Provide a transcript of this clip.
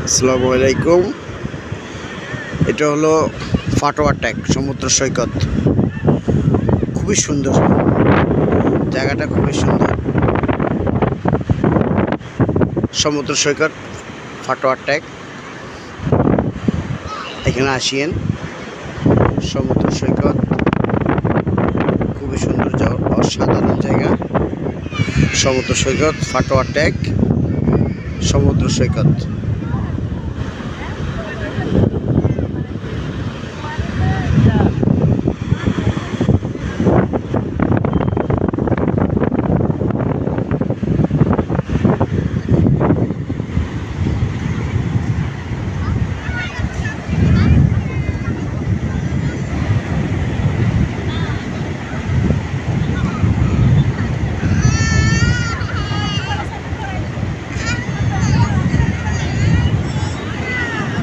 আসসালামু আলাইকুম। এটা হলো ফাটোয়া ট্যাক সমুদ্র সৈকত। খুবই সুন্দর জায়গাটা, খুবই সুন্দর সমুদ্র সৈকত ফাটোয়া ট্যাক। এখানে আসিয়েন। সমুদ্র সৈকত খুবই সুন্দর, অসাধারণ জায়গা। সমুদ্র সৈকত ফাটোয়া ট্যাক সমুদ্র সৈকত।